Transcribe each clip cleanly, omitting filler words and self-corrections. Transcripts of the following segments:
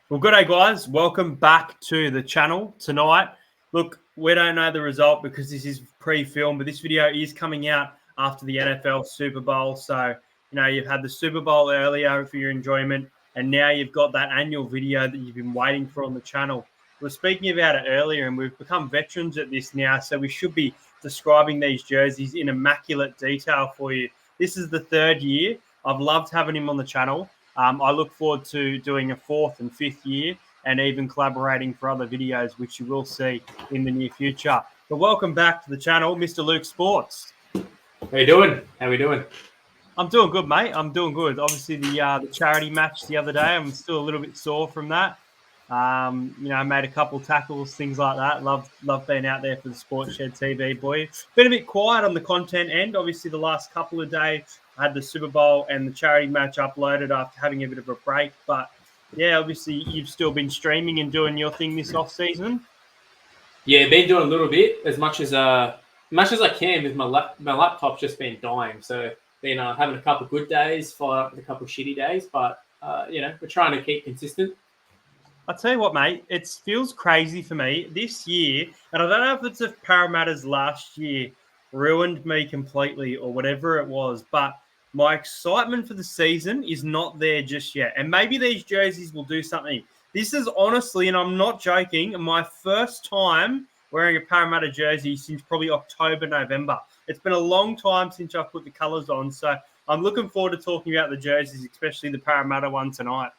Well, good day, guys. Welcome back to the channel tonight. Look, we don't know the result because this is pre-filmed, but this video is coming out after the NFL Super Bowl. So, you've had the Super Bowl earlier for your enjoyment, and now you've got that annual video that you've been waiting for on the channel. We were speaking about it earlier, and we've become veterans at this now, so we should be describing these jerseys in immaculate detail for you. This is the third year. I've loved having him on the channel. I look forward to doing a fourth and fifth year and even collaborating for other videos, which you will see in the near future. But welcome back to the channel, Mr. Sports. How you doing? How we doing? I'm doing good, mate. I'm doing good. Obviously, the charity match the other day, I'm still a little bit sore from that. I made a couple tackles, things like that. Love being out there for the Sports Shed TV, boy. Been a bit quiet on the content end. Obviously, the last couple of days, I had the Super Bowl and the charity match uploaded after having a bit of a break. But yeah, obviously, you've still been streaming and doing your thing this off season. Yeah, been doing a little bit as much as I can with my laptop's just been dying. So been having a couple of good days, followed up with a couple of shitty days, but we're trying to keep consistent. I'll tell you what, mate, it feels crazy for me this year, and I don't know if it's if Parramatta's last year ruined me completely or whatever it was, but my excitement for the season is not there just yet. And maybe these jerseys will do something. This is honestly, and I'm not joking, my first time wearing a Parramatta jersey since probably October, November. It's been a long time since I've put the colours on, so I'm looking forward to talking about the jerseys, especially the Parramatta one tonight.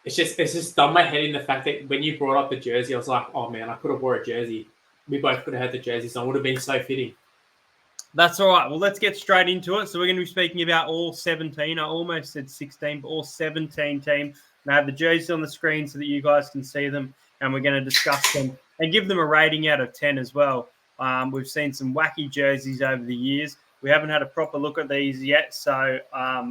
It's just done my head in the fact that when you brought up the jersey, I was like, oh man, I could have wore a jersey. We both could have had the jerseys on. It would have been so fitting. That's all right. Well, let's get straight into it. So we're going to be speaking about all 17. I almost said 16, but all 17 teams. And I have the jerseys on the screen so that you guys can see them. And we're going to discuss them and give them a rating out of 10 as well. We've seen some wacky jerseys over the years. We haven't had a proper look at these yet, so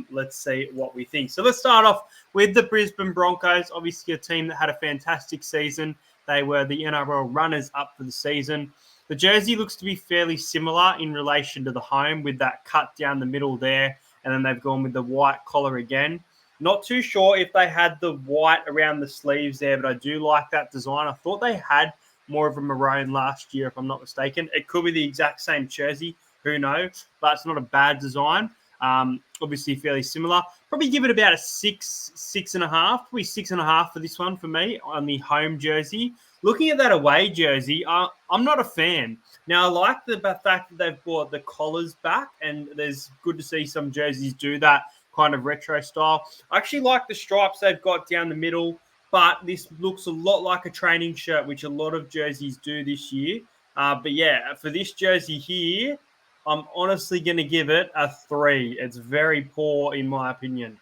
let's see what we think. So let's start off with the Brisbane Broncos, obviously a team that had a fantastic season. They were the NRL runners-up for the season. The jersey looks to be fairly similar in relation to the home with that cut down the middle there, and then they've gone with the white collar again. Not too sure if they had the white around the sleeves there, but I do like that design. I thought they had more of a maroon last year, if I'm not mistaken. It could be the exact same jersey. Who knows? But it's not a bad design. Obviously, fairly similar. Probably give it about a 6.5. Probably 6.5 for this one for me on the home jersey. Looking at that away jersey, I'm not a fan. Now, I like the fact that they've brought the collars back, and there's good to see some jerseys do that kind of retro style. I actually like the stripes they've got down the middle, but this looks a lot like a training shirt, which a lot of jerseys do this year. But yeah, for this jersey here, I'm honestly going to give it a 3. It's very poor in my opinion.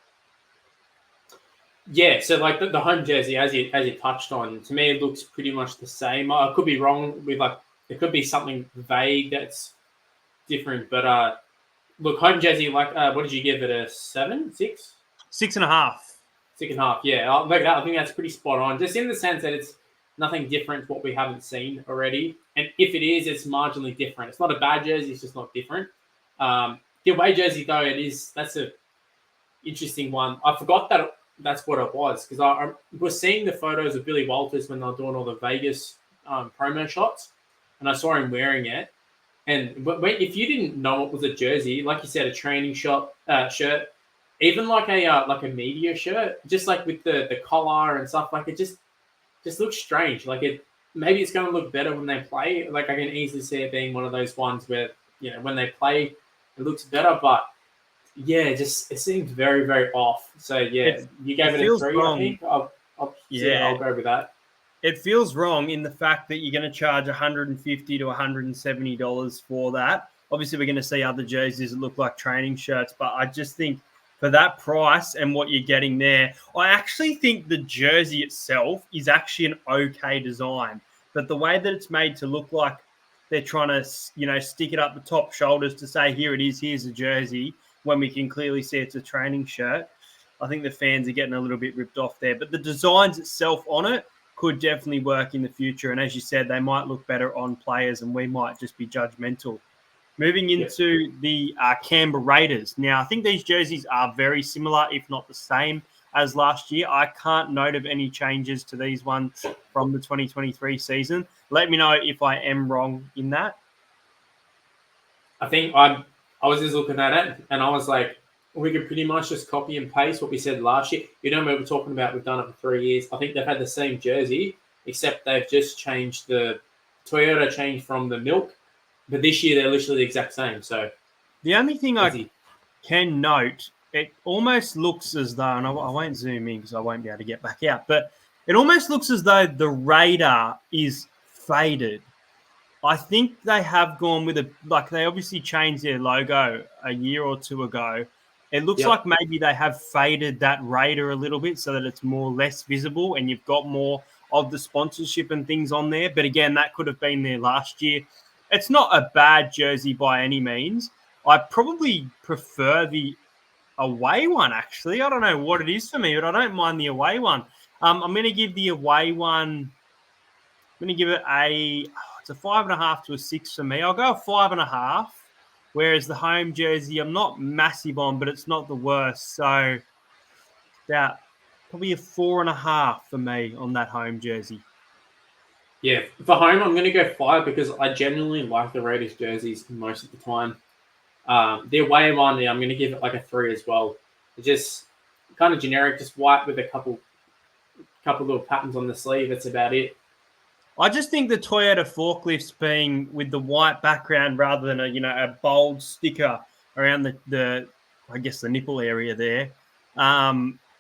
Yeah, so like the home jersey, as you touched on, to me it looks pretty much the same. I could be wrong with it could be something vague that's different, but look, home jersey, what did you give it, a 7, 6? 6.5. 6.5, yeah. I think that's pretty spot on, just in the sense that it's nothing different to what we haven't seen already. And if it is, it's marginally different. It's not a bad jersey, it's just not different. The away jersey, though, that's a interesting one. I forgot that that's what it was, because I was seeing the photos of Billy Walters when they were doing all the Vegas promo shots, and I saw him wearing it. And if you didn't know it was a jersey, like you said, a training shirt, even like a media shirt, just like with the collar and stuff, like it just looks strange. Like maybe it's going to look better when they play. Like I can easily see it being one of those ones where when they play, it looks better. But yeah, it seems very, very off. So yeah, you gave it a 3. Wrong. I think I'll go with that. It feels wrong in the fact that you're going to charge $150 to $170 for that. Obviously, we're going to see other jerseys that look like training shirts, but I just think for that price and what you're getting there, I actually think the jersey itself is actually an okay design. But the way that it's made to look like they're trying to, stick it up the top shoulders to say, here it is, here's a jersey, when we can clearly see it's a training shirt, I think the fans are getting a little bit ripped off there. But the designs itself on it could definitely work in the future. And as you said, they might look better on players and we might just be judgmental. Moving into the Canberra Raiders. Now, I think these jerseys are very similar, if not the same. as last year. I can't note of any changes to these ones from the 2023 season. Let me know if I am wrong in that. I think I was just looking at it and I was like, we could pretty much just copy and paste what we said last year. We were talking about we've done it for 3 years. I think they've had the same jersey, except they've just changed the Toyota changed from the milk, but this year they're literally the exact same. So the only thing easy. I can note, it almost looks as though, and I won't zoom in because I won't be able to get back out, but it almost looks as though the radar is faded. I think they have gone with they obviously changed their logo a year or two ago. It looks like maybe they have faded that Raider a little bit so that it's less visible and you've got more of the sponsorship and things on there. But again, that could have been there last year. It's not a bad jersey by any means. I probably prefer the away one, actually. I don't know what it is for me, but I don't mind the away one. I'm going to give the away one... I'm going to give it it's a 5.5 to a 6 for me. I'll go a 5.5. Whereas the home jersey, I'm not massive on, but it's not the worst. So about probably a 4.5 for me on that home jersey. Yeah, for home, I'm going to go 5 because I genuinely like the Raiders jerseys most of the time. The away one, I'm going to give it like a 3 as well. It's just kind of generic, just white with a couple little patterns on the sleeve. That's about it. I just think the Toyota forklifts being with the white background rather than a bold sticker around the I guess the nipple area there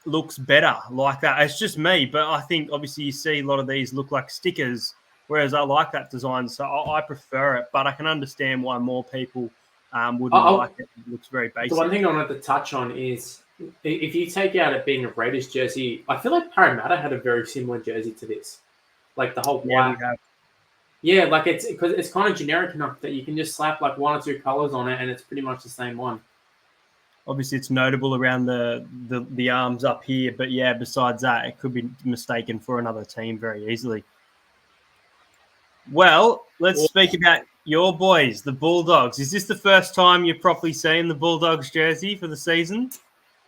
looks better like that. It's just me, but I think obviously you see a lot of these look like stickers, whereas I like that design, so I prefer it. But I can understand why more people wouldn't like it. It looks very basic. The one thing I wanted to touch on is if you take out it being a Raiders jersey, I feel like Parramatta had a very similar jersey to this. Like the whole white. Yeah, like it's because it's kind of generic enough that you can just slap like 1 or 2 colors on it and it's pretty much the same one. Obviously, it's notable around the arms up here, but yeah, besides that, it could be mistaken for another team very easily. Well, let's speak about your boys, the Bulldogs. Is this the first time you're properly seeing the Bulldogs jersey for the season?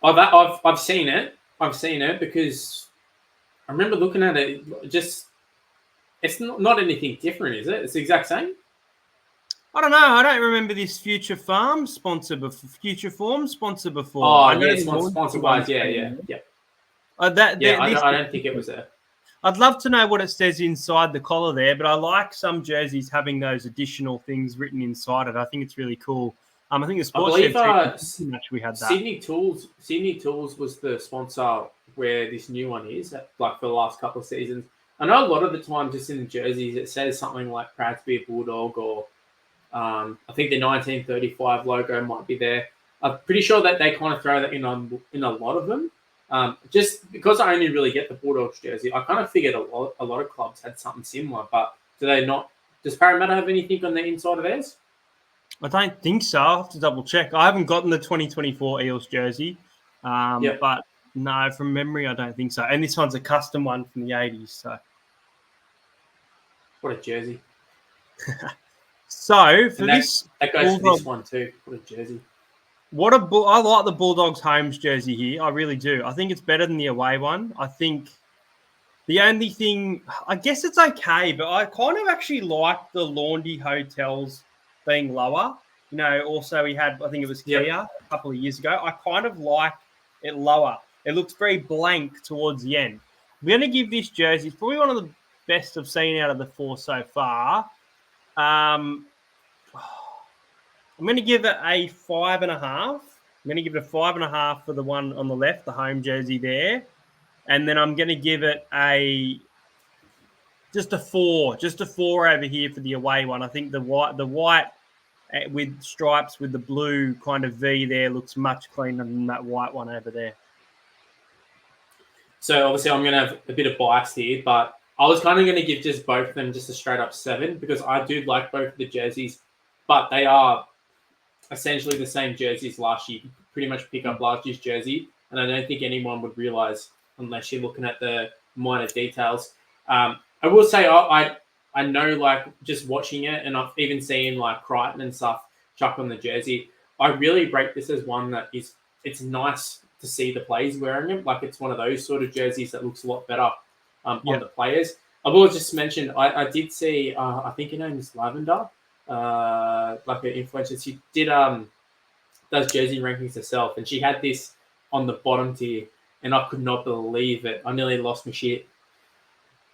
I've seen it. I've seen it because I remember looking at it. Just it's not anything different, is it? It's the exact same. I don't know. I don't remember this Future Form sponsor before. Oh, I know yeah, sponsor-wise, yeah. I don't think it was there. I'd love to know what it says inside the collar there, but I like some jerseys having those additional things written inside it. I think it's really cool. I think the Sports Shed match we had that. Sydney Tools was the sponsor where this new one is, like for the last couple of seasons. I know a lot of the time just in the jerseys it says something like proud to be a Bulldog or I think the 1935 logo might be there. I'm pretty sure that they kind of throw that in a lot of them. Just because I only really get the Bulldogs jersey, I kind of figured a lot of clubs had something similar, but do they not? Does Parramatta have anything on the inside of theirs? I don't think so. I'll have to double check. I haven't gotten the 2024 Eels jersey, but no, from memory, I don't think so. And this one's a custom one from the 80s. So, what a jersey! So for that this, goes for this one too. What a jersey! I like the Bulldogs Homes jersey here. I really do. I think it's better than the away one. I think the only thing, I guess it's okay, but I kind of actually like the Laundry Hotels being lower. Also we had, I think it was Kia a couple of years ago. I kind of like it lower. It looks very blank towards the end. I'm going to give this jersey, it's probably one of the best I've seen out of the 4 so far. I'm going to give it a 5.5. I'm going to give it a 5.5 for the one on the left, the home jersey there. And then I'm going to give it just a 4 over here for the away one. I think the white with stripes with the blue kind of V there looks much cleaner than that white one over there. So obviously I'm going to have a bit of bias here, but I was kind of going to give just both of them just a straight up 7 because I do like both of the jerseys, but they are essentially the same jerseys last year. You pretty much pick up last year's jersey, and I don't think anyone would realize unless you're looking at the minor details. I will say I know, like, just watching it, and I've even seen, like, Crichton and stuff chuck on the jersey. I really rate this as one that it's nice to see the players wearing them. Like it's one of those sort of jerseys that looks a lot better on the players. I will just mention I did see I think her name is Lavender, like an influencer. She did does jersey rankings herself, and she had this on the bottom tier, and I could not believe it. I nearly lost my shit.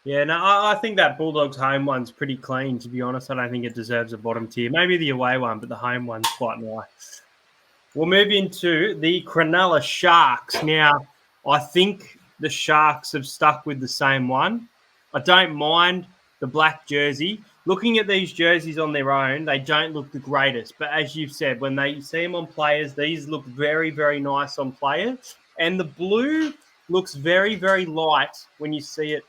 Yeah, no, I think that Bulldogs home one's pretty clean, to be honest. I don't think it deserves a bottom tier. Maybe the away one, but the home one's quite nice. We'll move into the Cronulla Sharks. Now, I think the Sharks have stuck with the same one. I don't mind the black jersey. Looking at these jerseys on their own, they don't look the greatest. But as you've said, when they see them on players, these look very, very nice on players. And the blue looks very, very light when you see it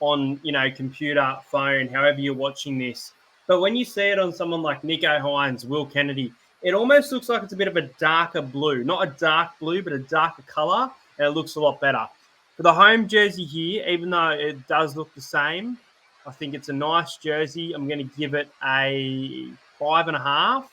on, computer, phone, however you're watching this. But when you see it on someone like Nico Hines, Will Kennedy, it almost looks like it's a bit of a darker blue. Not a dark blue, but a darker colour, and it looks a lot better. For the home jersey here, even though it does look the same, I think it's a nice jersey. I'm going to give it a 5.5.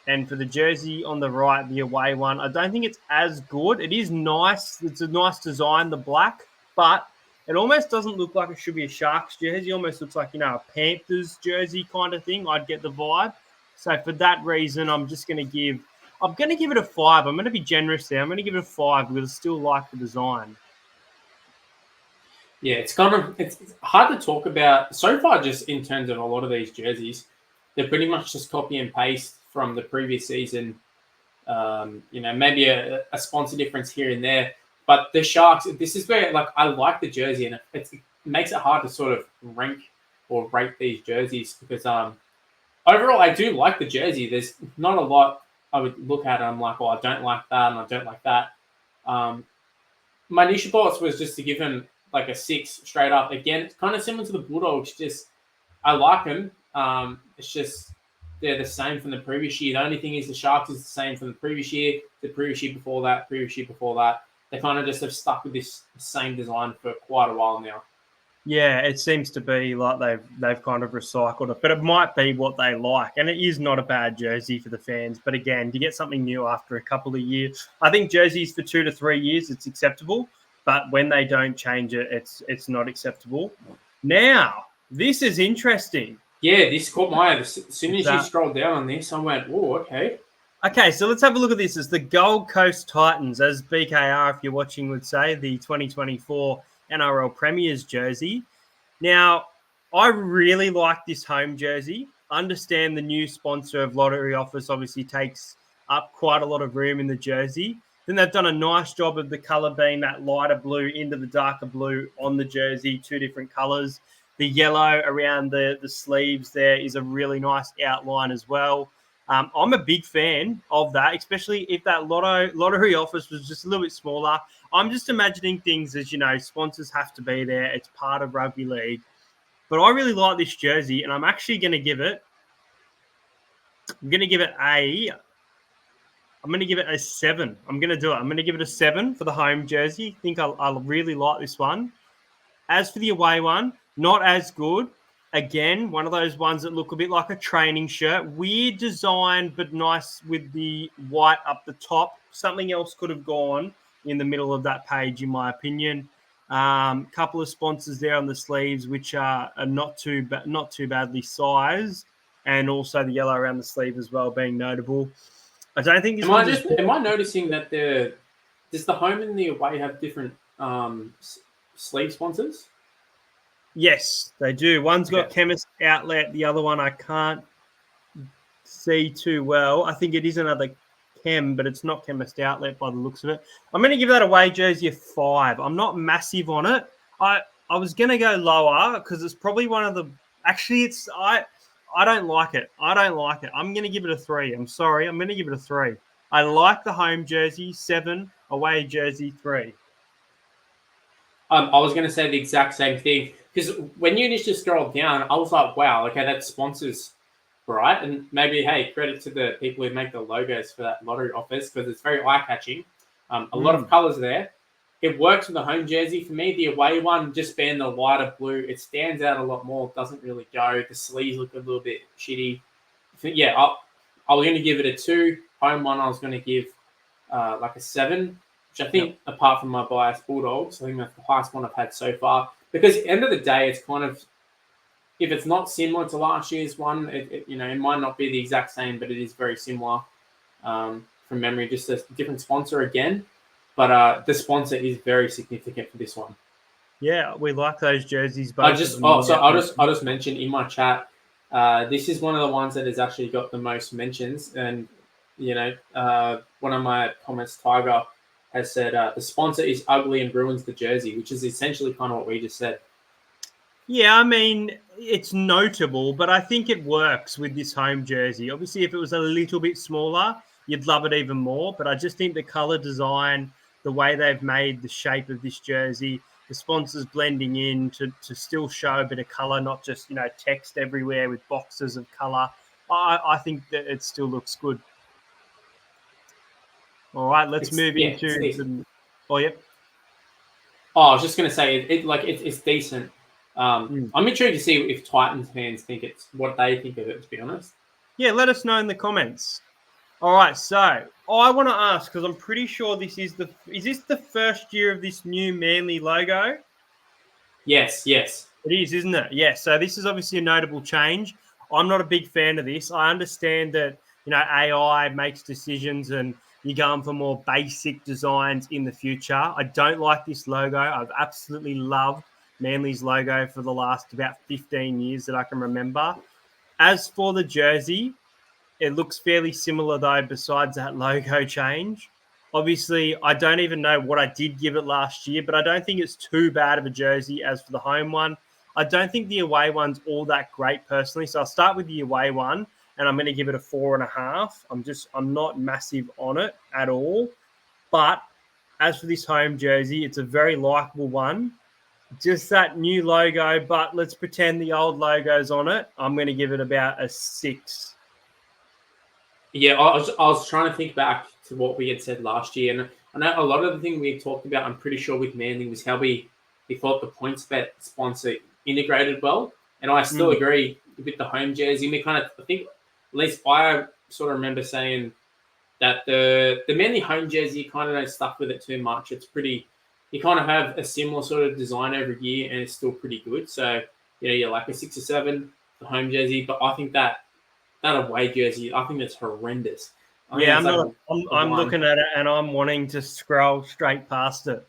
And for the jersey on the right, the away one, I don't think it's as good. It is nice. It's a nice design, the black, but it almost doesn't look like it should be a Sharks jersey. It almost looks like, a Panthers jersey kind of thing. I'd get the vibe. So for that reason, I'm going to give it a 5. I'm going to be generous there. I'm going to give it a 5 because I still like the design. Yeah, it's hard to talk about so far. Just in terms of a lot of these jerseys, they're pretty much just copy and paste from the previous season. Maybe a sponsor difference here and there, but the Sharks. This is where I like the jersey, and it makes it hard to sort of rank or rate these jerseys because overall I do like the jersey. There's not a lot I would look at and I'm like, I don't like that and I don't like that. My initial thoughts was just to give him like a 6 straight up. Again, it's kind of similar to the Bulldogs. Just I like them. It's just they're the same from the previous year. The only thing is the Sharks is the same from the previous year, the previous year before that, previous year before that. They kind of just have stuck with this same design for quite a while now. Yeah, it seems to be like they've kind of recycled it, but it might be what they like, and it is not a bad jersey for the fans. But again, to get something new after a couple of years, I think jerseys for 2 to 3 years it's acceptable, but when they don't change it, it's not acceptable. Now, this is interesting. Yeah, this caught my eye. As soon as you scrolled down on this, I went, "Oh, okay." Okay, so let's have a look at this. It's the Gold Coast Titans, as BKR, if you're watching, would say, the 2024 NRL Premiers jersey. Now, I really like this home jersey. Understand the new sponsor of Lottery Office obviously takes up quite a lot of room in the jersey. Then they've done a nice job of the colour being that lighter blue into the darker blue on the jersey, 2 different colours. The yellow around the sleeves there is a really nice outline as well. I'm a big fan of that, especially if that lottery office was just a little bit smaller. I'm just imagining things as, sponsors have to be there. It's part of rugby league. But I really like this jersey, and I'm actually going to give it a 7. I'm going to do it. I'm going to give it a 7 for the home jersey. I think I really like this one. As for the away one, not as good. Again, one of those ones that look a bit like a training shirt. Weird design, but nice with the white up the top. Something else could have gone in the middle of that page, in my opinion. Couple of sponsors there on the sleeves, which are not too badly sized, and also the yellow around the sleeve as well being notable. I don't think this Am I noticing that does the home and the away have different sleeve sponsors? Yes, they do. One's got Chemist Outlet. The other one I can't see too well. I think it is another Chem, but it's not Chemist Outlet by the looks of it. I'm going to give that away jersey a 5. I'm not massive on it. I was going to go lower because it's probably one of the... Actually, I don't like it. I'm going to give it a 3. I'm sorry. I'm going to give it a 3. I like the home jersey, 7. Away jersey, 3. I was going to say the exact same thing because when you initially scrolled down, I was like, wow, okay, that's sponsors, right? And maybe, hey, credit to the people who make the logos for that lottery office because it's very eye-catching. A lot of colours there. It works with the home jersey. For me, the away one, just being the lighter blue, it stands out a lot more. It doesn't really go. The sleeves look a little bit shitty. I was going to give it a 2. Home one, I was going to give like a 7. which I think, apart from my biased Bulldogs, I think that's the highest one I've had so far. Because at the end of the day, it's kind of, if it's not similar to last year's one, it might not be the exact same, but it is very similar from memory. Just a different sponsor again, but the sponsor is very significant for this one. Yeah, we like those jerseys. I'll just mention in my chat. This is one of the ones that has actually got the most mentions, and one of my comments, Tiger, has said the sponsor is ugly and ruins the jersey, which is essentially kind of what we just said. Yeah, I mean, it's notable, but I think it works with this home jersey. Obviously, if it was a little bit smaller, you'd love it even more. But I just think the color design, the way they've made the shape of this jersey, the sponsors blending in to still show a bit of color, not just, text everywhere with boxes of color. I think that it still looks good. All right, let's move into some. Oh, yep. Oh, I was just going to say it's decent. I'm intrigued to see if Titans fans think it's what they think of it, to be honest. Yeah, let us know in the comments. All right, so I want to ask, because I'm pretty sure is this the first year of this new Manly logo? Yes. It is, isn't it? Yeah, so this is obviously a notable change. I'm not a big fan of this. I understand that, AI makes decisions and you're going for more basic designs in the future. I don't like this logo. I've absolutely loved Manly's logo for the last about 15 years that I can remember. As for the jersey, it looks fairly similar, though, besides that logo change. Obviously, I don't even know what I did give it last year, but I don't think it's too bad of a jersey as for the home one. I don't think the away one's all that great personally. So I'll start with the away one, and I'm going to give it a 4.5. I'm not massive on it at all. But as for this home jersey, it's a very likable one. Just that new logo, but let's pretend the old logo's on it. I'm going to give it about a 6. Yeah, I was trying to think back to what we had said last year, and I know a lot of the thing we talked about, I'm pretty sure with Manly, was how we thought the PointsBet sponsor integrated well, and I still agree with the home jersey. I think, at least I sort of remember saying that the Manly home jersey, you kind of don't stuck with it too much. It's pretty, you kind of have a similar sort of design every year, and it's still pretty good. So you're like a 6 or 7, the home jersey, but I think that away jersey, I think that's horrendous. I'm looking at it and I'm wanting to scroll straight past it.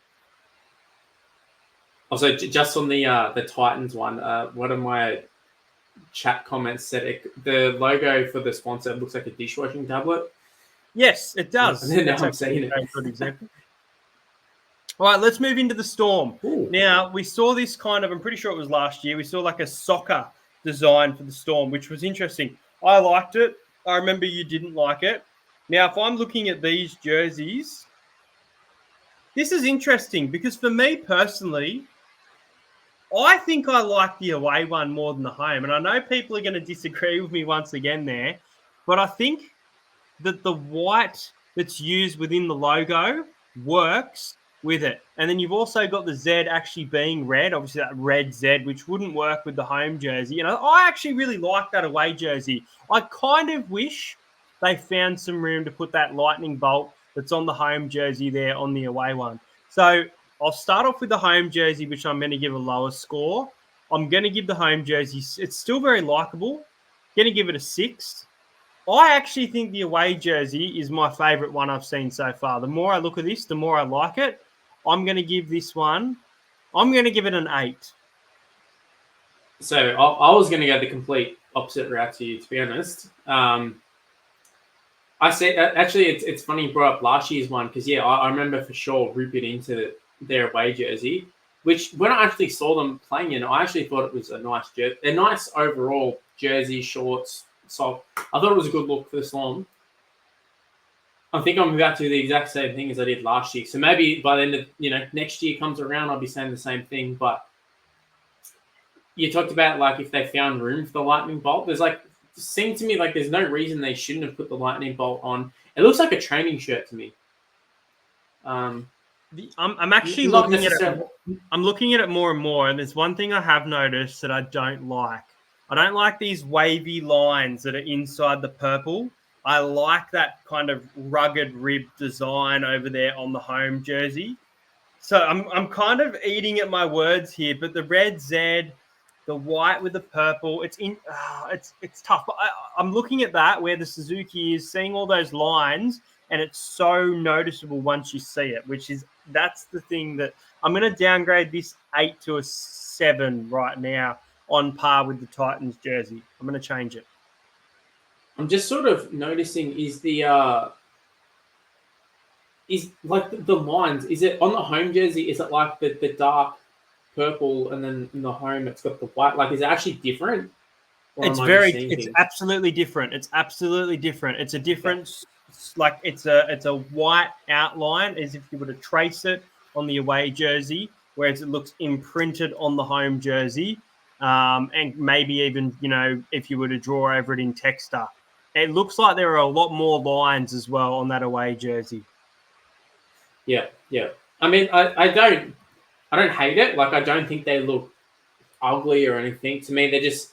Also, just on the Titans one, one of my chat comments said the logo for the sponsor looks like a dishwashing tablet. Yes, it does. Now I'm saying it. Good example. All right, let's move into the Storm. Ooh. Now, we saw this I'm pretty sure it was last year, we saw like a soccer design for the Storm, which was interesting. I liked it. I remember you didn't like it. Now, if I'm looking at these jerseys, this is interesting because for me personally, I think I like the away one more than the home. And I know people are going to disagree with me once again there, but I think that the white that's used within the logo works with it. And then you've also got the Z actually being red, obviously that red Z, which wouldn't work with the home jersey. And I actually really like that away jersey. I kind of wish they found some room to put that lightning bolt that's on the home jersey there on the away one. So I'll start off with the home jersey, which I'm going to give a lower score. I'm going to give the home jersey, it's still very likable. Going to give it a 6. I actually think the away jersey is my favourite one I've seen so far. The more I look at this, the more I like it. I'm going to give this one, I'm going to give it an 8. So I was going to go the complete opposite route to you, to be honest. I say actually, it's funny you brought up last year's one because I remember for sure ripping into their away jersey, which when I actually saw them playing in, I actually thought it was a nice jersey, a nice overall jersey, shorts, sock. I thought it was a good look for the Storm. I think I'm about to do the exact same thing as I did last year. So maybe by the end of next year comes around, I'll be saying the same thing. But you talked about like if they found room for the lightning bolt. There's like seemed to me like there's no reason they shouldn't have put the lightning bolt on. It looks like a training shirt to me. I'm actually looking at it. I'm looking at it more and more, and there's one thing I have noticed that I don't like. I don't like these wavy lines that are inside the purple. I like that kind of rugged rib design over there on the home jersey. So I'm kind of eating at my words here, but the red Z, the white with the purple, it's tough. But I'm looking at that where the Suzuki is, seeing all those lines, and it's so noticeable once you see it. That's the thing that I'm going to downgrade this 8 to a 7 right now, on par with the Titans jersey. I'm going to change it. I'm just sort of noticing is like the lines. Is it on the home jersey? Is it like the dark purple, and then in the home it's got the white? Like, is it actually different? Or am I just seeing It's things? absolutely different. It's absolutely different. It's a difference. Like it's a white outline as if you were to trace it on the away jersey, whereas it looks imprinted on the home jersey. And maybe even, if you were to draw over it in texture, it looks like there are a lot more lines as well on that away jersey. Yeah, yeah. I mean, I don't hate it. Like, I don't think they look ugly or anything. To me, they're just,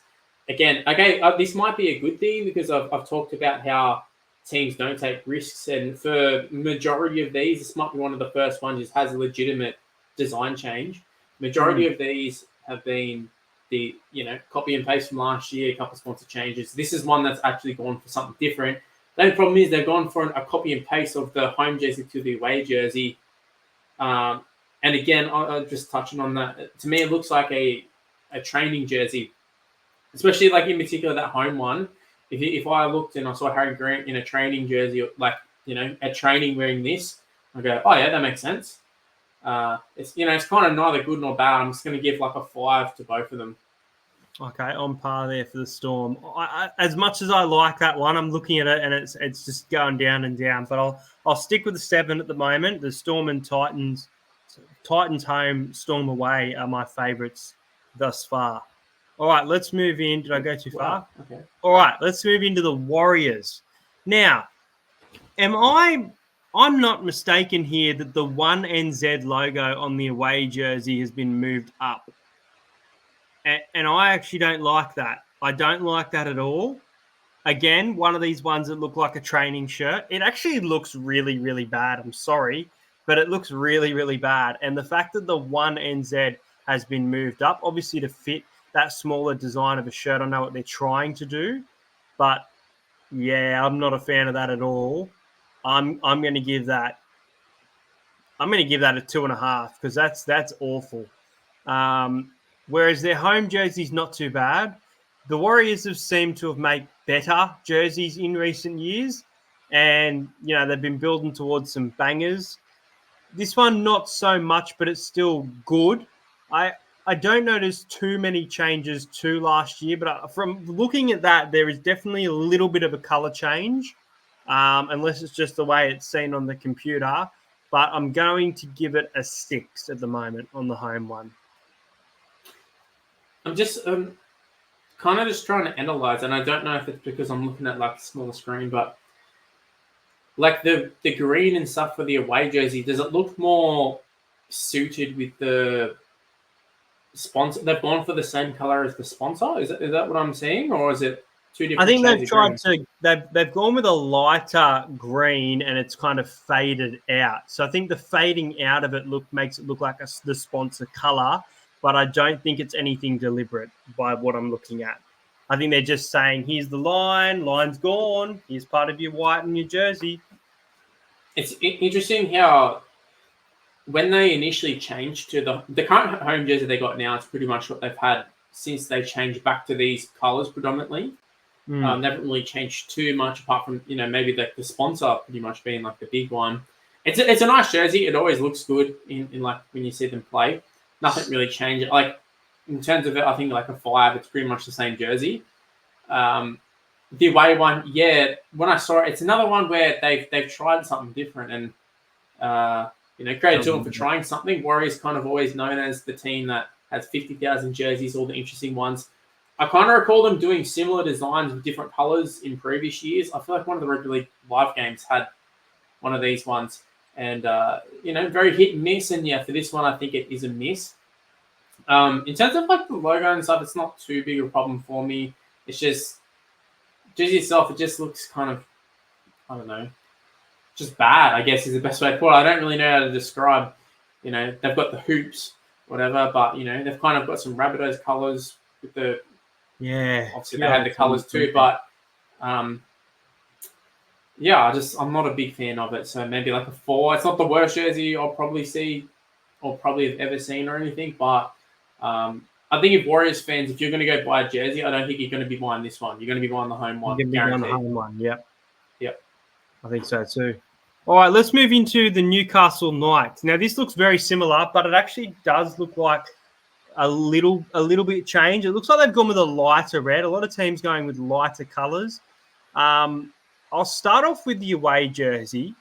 again, okay. This might be a good thing because I've talked about how teams don't take risks, and for majority of these, this might be one of the first ones that has a legitimate design change. Majority of these have been the copy and paste from last year, a couple of sponsor changes. This is one that's actually gone for something different. The only problem is they've gone for a copy and paste of the home jersey to the away jersey. And again, I'm just touching on that. To me, it looks like a training jersey, especially like in particular that home one. If I looked and I saw Harry Grant in a training jersey, like at training wearing this, I go, oh yeah, that makes sense. It's kind of neither good nor bad. I'm just going to give like a 5 to both of them. Okay, on par there for the Storm. As much as I like that one, I'm looking at it and it's just going down and down. But I'll stick with the 7 at the moment. The Storm and Titans home, Storm away are my favourites thus far. All right, let's move in. Did I go too far? Okay. All right, let's move into the Warriors. Now, I'm not mistaken here that the 1NZ logo on the away jersey has been moved up. And I actually don't like that. I don't like that at all. Again, one of these ones that look like a training shirt. It actually looks really, really bad. I'm sorry, but it looks really, really bad. And the fact that the 1NZ has been moved up, obviously to fit that smaller design of a shirt, I know what they're trying to do. But yeah, I'm not a fan of that at all. I'm going to give that a 2.5 because that's awful. Whereas their home jersey's not too bad. The Warriors have seemed to have made better jerseys in recent years, and they've been building towards some bangers. This one not so much, but it's still good. I don't notice too many changes to last year, but from looking at that, there is definitely a little bit of a color change, unless it's just the way it's seen on the computer. But I'm going to give it a 6 at the moment on the home one. I'm just kind of just trying to analyze, and I don't know if it's because I'm looking at like a smaller screen, but like the green and stuff for the away jersey, does it look more suited with the sponsor? They've gone for the same color as the sponsor. Is that what I'm seeing, or is it two different? I think they've tried to. They've gone with a lighter green, and it's kind of faded out. So I think the fading out of it makes it look like the sponsor color, but I don't think it's anything deliberate by what I'm looking at. I think they're just saying, here's the line's gone. Here's part of your white and your jersey. It's interesting how when they initially changed to the current home jersey they got now, it's pretty much what they've had since they changed back to these colors predominantly. They haven't really changed too much apart from, maybe the sponsor pretty much being like the big one. It's a nice jersey. It always looks good in like when you see them play. Nothing really changed. Like in terms of it, I think like a 5, it's pretty much the same jersey. The away one, yeah, when I saw it, it's another one where they've tried something different, and credit to them for trying something. Warriors kind of always known as the team that has 50,000 jerseys, all the interesting ones. I kind of recall them doing similar designs with different colors in previous years. I feel like one of the Rugby League live games had one of these ones, and very hit and miss. And yeah, for this one, I think it is a miss. In terms of like the logo and stuff, it's not too big a problem for me. It's just jersey itself, it just looks kind of I don't know, just bad, I guess is the best way to put it. I don't really know how to describe, they've got the hoops, wwhatever, but, they've kind of got some Rabbitohs colours with the, obviously they had the colours too, but, yeah, I'm not a big fan of it. So maybe like a 4. It's not the worst jersey I'll probably see or probably have ever seen or anything, but I think if Warriors fans, if you're going to go buy a jersey, I don't think you're going to be buying this one. You're going to be buying the home one. You're going to be buying the home one, yep. Yep. I think so too. All right, let's move into the Newcastle Knights. Now, this looks very similar, but it actually does look like a little bit change. It looks like they've gone with a lighter red. A lot of teams going with lighter colours. I'll start off with the away jersey,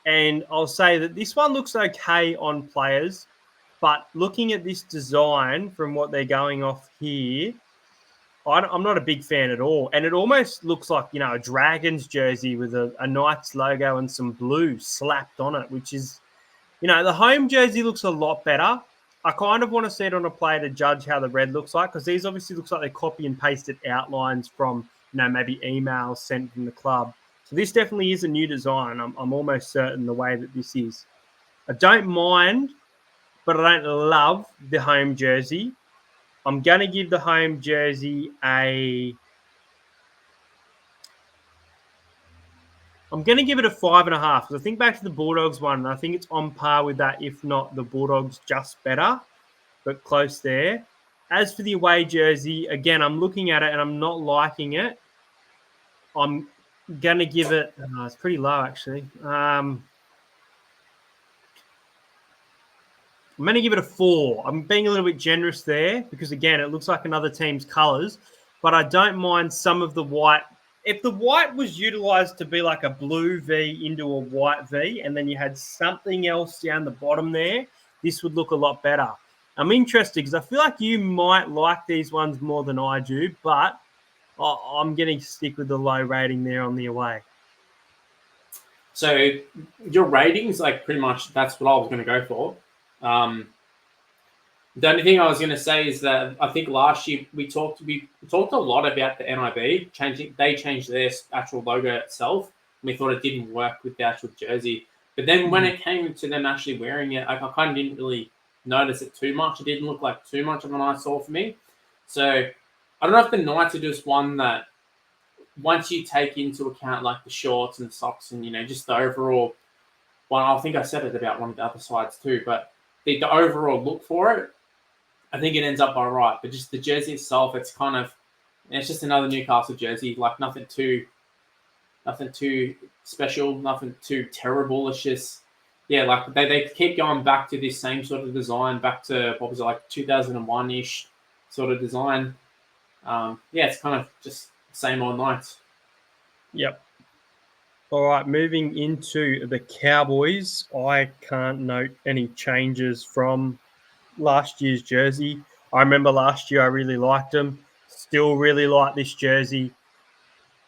and I'll say that this one looks okay on players, but looking at this design from what they're going off here, I'm not a big fan at all. And it almost looks like, a Dragons jersey with a Knights logo and some blue slapped on it, which is, the home jersey looks a lot better. I kind of want to see it on a player to judge how the red looks like, because these obviously looks like they copy and pasted outlines from, maybe emails sent from the club. So this definitely is a new design. I'm almost certain the way that this is. I don't mind, but I don't love the home jersey. I'm going to give the home jersey I'm going to give it a 5.5, because I think back to the Bulldogs one, and I think it's on par with that, if not the Bulldogs just better, but close there. As for the away jersey, again, I'm looking at it and I'm not liking it. I'm going to give it, it's pretty low actually. I'm going to give it a 4. I'm being a little bit generous there because, again, it looks like another team's colours, but I don't mind some of the white. If the white was utilised to be like a blue V into a white V, and then you had something else down the bottom there, this would look a lot better. I'm interested because I feel like you might like these ones more than I do, but I'm going to stick with the low rating there on the away. So your ratings, like pretty much that's what I was going to go for. The only thing I was going to say is that I think last year we talked a lot about the NIB changing. They changed their actual logo itself, and we thought it didn't work with the actual jersey. But then when it came to them actually wearing it, I kind of didn't really notice it too much. It didn't look like too much of an eyesore for me. So I don't know if the Knights are just one that, once you take into account like the shorts and socks and just the overall one, I think I said it about one of the other sides too, but the overall look for it, I think it ends up all right. But just the jersey itself, it's just another Newcastle jersey, like nothing too special, nothing too terrible. It's just, like they keep going back to this same sort of design, back to what was it, like 2001-ish sort of design. It's kind of just same old Knights. Yep. All right, moving into the Cowboys. I can't note any changes from last year's jersey. I remember last year I really liked them. Still really like this jersey.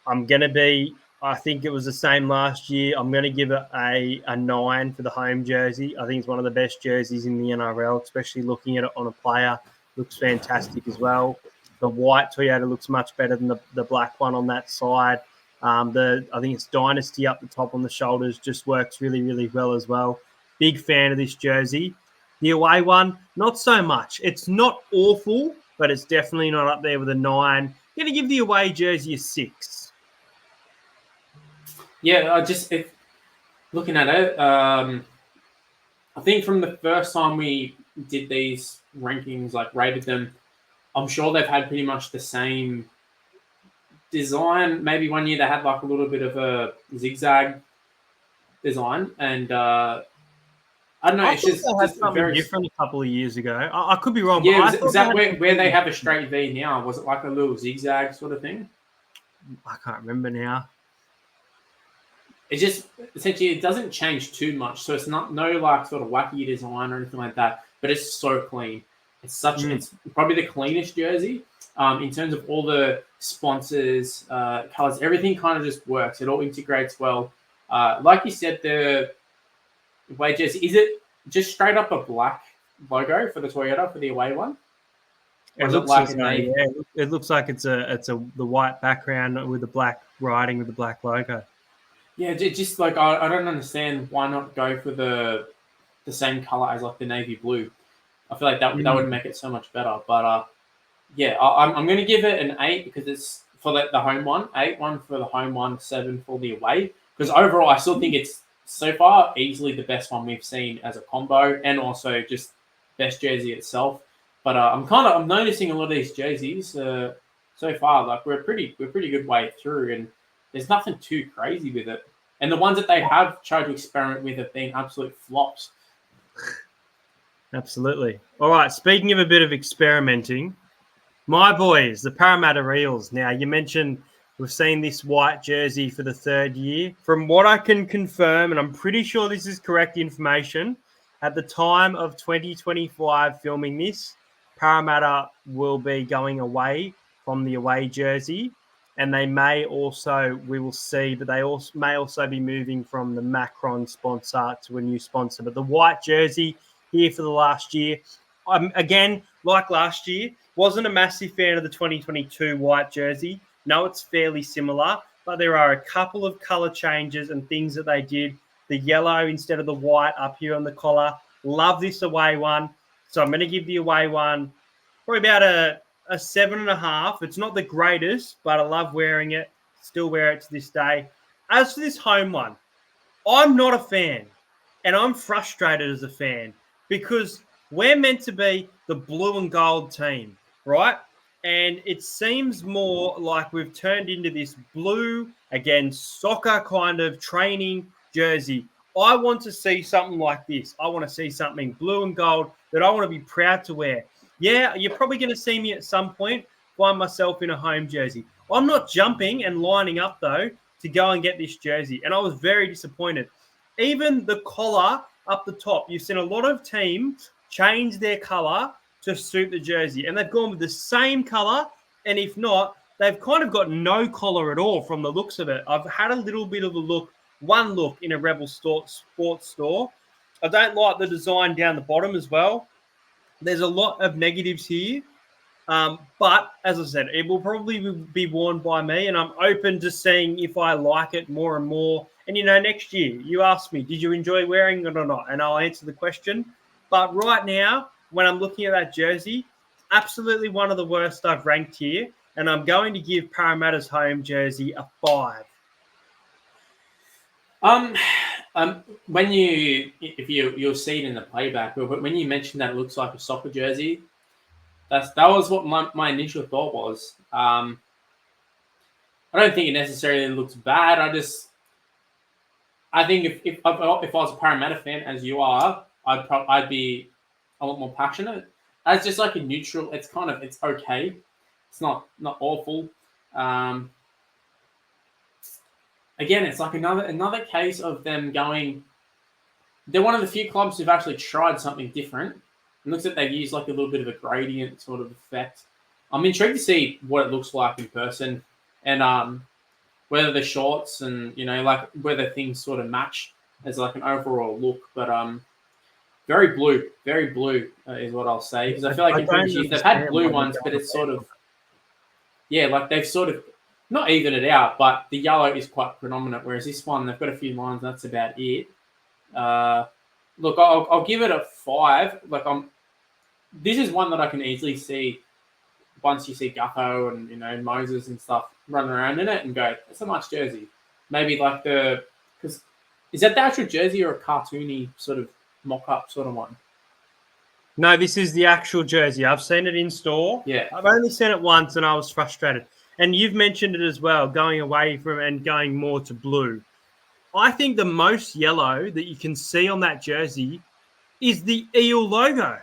I think it was the same last year. I'm going to give it a 9 for the home jersey. I think it's one of the best jerseys in the NRL, especially looking at it on a player. Looks fantastic as well. The white Toyota looks much better than the black one on that side. I think it's Dynasty up the top on the shoulders just works really, really well as well. Big fan of this jersey. The away one, not so much. It's not awful, but it's definitely not up there with a 9. I'm going to give the away jersey a 6. Yeah, looking at it, I think from the first time we did these rankings, like rated them, I'm sure they've had pretty much the same design. Maybe one year they had like a little bit of a zigzag design, and I don't know. It's just something very different a couple of years ago. I could be wrong. Yeah, but is that where they have a straight V now? Was it like a little zigzag sort of thing? I can't remember now. It's just essentially it doesn't change too much, so it's no like sort of wacky design or anything like that. But it's so clean. It's probably the cleanest jersey in terms of all the sponsors, colors. Everything kind of just works. It all integrates well. Like you said, the away jersey, is it just straight up a black logo for the Toyota for the away one? It looks like it's the white background with the black writing with the black logo. Yeah, just like I don't understand why not go for the same color as like the navy blue. I feel like that would make it so much better. But yeah, I'm going to give it an 8 because it's for the home one, 8-1 for the home one, 7 for the away. Because overall, I still think it's so far easily the best one we've seen as a combo, and also just best jersey itself. But I'm noticing a lot of these jerseys so far. Like we're pretty good way through, and there's nothing too crazy with it. And the ones that they have tried to experiment with have been absolute flops. Absolutely. All right. Speaking of a bit of experimenting, my boys, the Parramatta Eels. Now, you mentioned we've seen this white jersey for the 3rd year. From what I can confirm, and I'm pretty sure this is correct information, at the time of 2025 filming this, Parramatta will be going away from the away jersey. And they may also, we will see, but they also may also be moving from the Macron sponsor to a new sponsor. But the white jersey here for the last year, again, like last year, wasn't a massive fan of the 2022 white jersey. No, it's fairly similar, but there are a couple of colour changes and things that they did. The yellow instead of the white up here on the collar. Love this away one. So I'm going to give the away one probably about a 7.5. It's not the greatest, but I love wearing it. Still wear it to this day. As for this home one, I'm not a fan, and I'm frustrated as a fan because we're meant to be the blue and gold team, right? And it seems more like we've turned into this blue, again, soccer kind of training jersey. I want to see something like this. I want to see something blue and gold that I want to be proud to wear. Yeah, you're probably going to see me at some point find myself in a home jersey. I'm not jumping and lining up, though, to go and get this jersey. And I was very disappointed. Even the collar up the top, you've seen a lot of teams change their color to suit the jersey. And they've gone with the same color. And if not, they've kind of got no collar at all from the looks of it. I've had a little bit of one look in a Rebel sports store. I don't like the design down the bottom as well. There's a lot of negatives here. But as I said, it will probably be worn by me, and I'm open to seeing if I like it more and more. And next year, you ask me, did you enjoy wearing it or not? And I'll answer the question. But right now, when I'm looking at that jersey, absolutely one of the worst I've ranked here, and I'm going to give Parramatta's home jersey a 5. When you'll see it in the playback, but when you mentioned that it looks like a soccer jersey, that was what my initial thought was. I don't think it necessarily looks bad. I think if I was a Parramatta fan, as you are, I'd be a lot more passionate. As just like a neutral, it's okay. It's not awful. Again, it's like another case of them going. They're one of the few clubs who've actually tried something different. It looks like they've used like a little bit of a gradient sort of effect. I'm intrigued to see what it looks like in person, and whether the shorts and like whether things sort of match as like an overall look. But very blue is what I'll say, because I feel like in previous years they've had blue ones, but it's sort of like they've sort of not even it out, but the yellow is quite predominant. Whereas this one, they've got a few lines. That's about it. Look, I'll give it a 5. This is one that I can easily see once you see Guppo and Moses and stuff running around in it and go, that's a nice jersey. Maybe like because is that the actual jersey or a cartoony sort of mock-up sort of one? No, this is the actual jersey. I've seen it in store. Yeah. I've only seen it once and I was frustrated. And you've mentioned it as well, going away from and going more to blue. I think the most yellow that you can see on that jersey is the eel logo.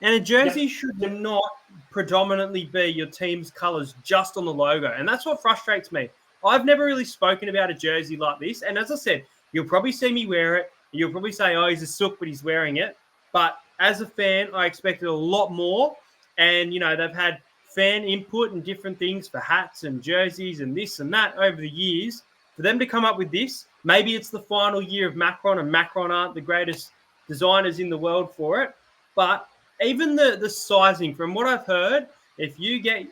And a jersey should not predominantly be your team's colours just on the logo. And that's what frustrates me. I've never really spoken about a jersey like this. And as I said, you'll probably see me wear it. You'll probably say, oh, he's a sook, but he's wearing it. But as a fan, I expected a lot more. And, they've had fan input and different things for hats and jerseys and this and that over the years. For them to come up with this, maybe it's the final year of Macron, and Macron aren't the greatest designers in the world for it. But even the sizing, from what I've heard, if you get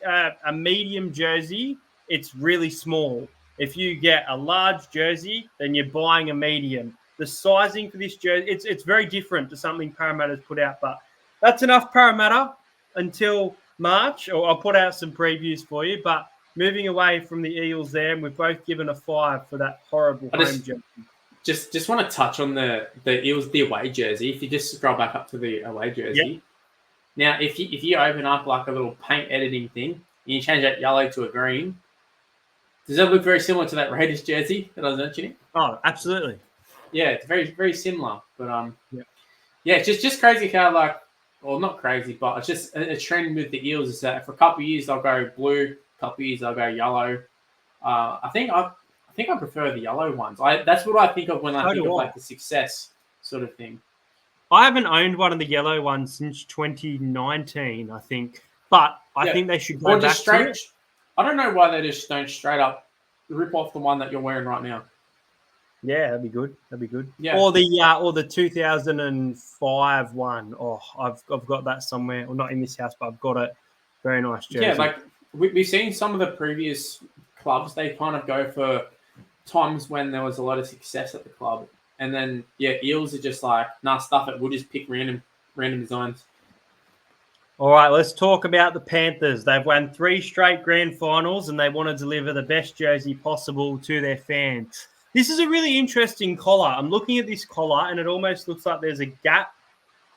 a medium jersey, it's really small. If you get a large jersey, then you're buying a medium. The sizing for this jersey, it's very different to something Parramatta's put out, but that's enough Parramatta until March, or I'll put out some previews for you. But moving away from the Eels there, and we've both given a 5 for that horrible home jersey. Just want to touch on the Eels, the away jersey. If you just scroll back up to the away jersey. Yep. Now, if you open up like a little paint editing thing, and you change that yellow to a green, does that look very similar to that Raiders jersey that I was mentioning? Oh, absolutely. Yeah, it's very, very similar. But yeah, it's just crazy how not crazy, but it's just a trend with the Eels is that for a couple of years they'll go blue, a couple of years they'll go yellow. I think I prefer the yellow ones. That's what I think of when I think of like the success sort of thing. I haven't owned one of the yellow ones since 2019, I think. But I think they should go back to it. I don't know why they just don't straight up rip off the one that you're wearing right now. Yeah, that'd be good. Yeah. Or the 2005 one. Oh, I've got that somewhere. Well, not in this house, but I've got it. Very nice jersey. Yeah, like we've seen some of the previous clubs. They kind of go for times when there was a lot of success at the club. And then, Eels are just like, nah, stuff it. We'll just pick random designs. All right, let's talk about the Panthers. They've won 3 straight grand finals, and they want to deliver the best jersey possible to their fans. This is a really interesting collar. I'm looking at this collar, and it almost looks like there's a gap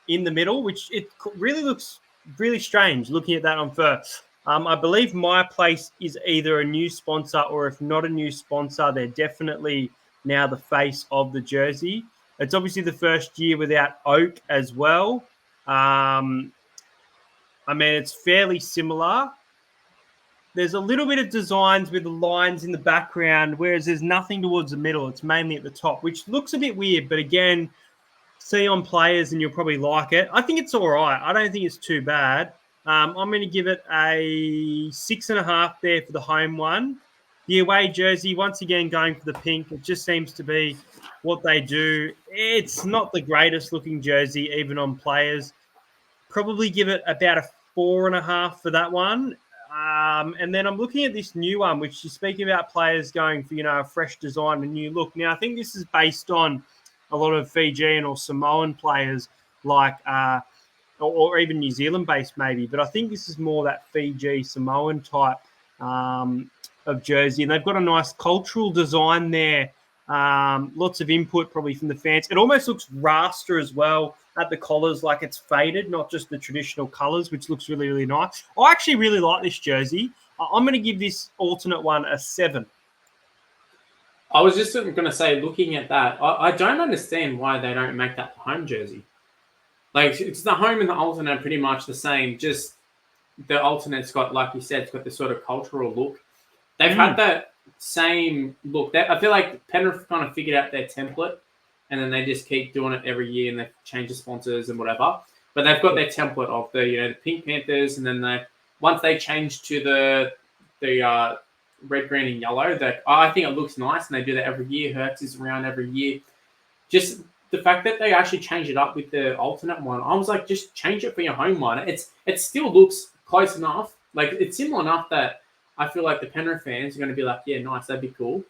in the middle, which it really looks really strange looking at that on first. I believe My Place is either a new sponsor, or if not a new sponsor, they're definitely now the face of the jersey. It's obviously the first year without Oak as well. It's fairly similar. There's a little bit of designs with the lines in the background, whereas there's nothing towards the middle. It's mainly at the top, which looks a bit weird. But again, see on players and you'll probably like it. I think it's all right. I don't think it's too bad. I'm going to give it a 6.5 there for the home one. The away jersey, once again, going for the pink. It just seems to be what they do. It's not the greatest looking jersey, even on players. Probably give it about a 4.5 for that one. And then I'm looking at this new one, which you speak about players going for, a fresh design, a new look. Now, I think this is based on a lot of Fijian or Samoan players like or even New Zealand-based maybe. But I think this is more that Fiji, Samoan type of jersey. And they've got a nice cultural design there. Lots of input probably from the fans. It almost looks raster as well at the collars, like it's faded, not just the traditional colours, which looks really, really nice. I actually really like this jersey. I'm going to give this alternate one a 7. I was just going to say, looking at that, I don't understand why they don't make that the home jersey. Like, it's the home and the alternate pretty much the same, just the alternate's got, like you said, it's got this sort of cultural look. They've had that same look. I feel like Penrith kind of figured out their template, and then they just keep doing it every year, and they change the sponsors and whatever. But they've got their template of the Pink Panthers, and then once they change to the red, green, and yellow, I think it looks nice, and they do that every year. Hertz is around every year. Just the fact that they actually change it up with the alternate one, I was like, just change it for your home one. It still looks close enough. Like, it's similar enough that I feel like the Penrith fans are going to be like, yeah, nice, that'd be cool.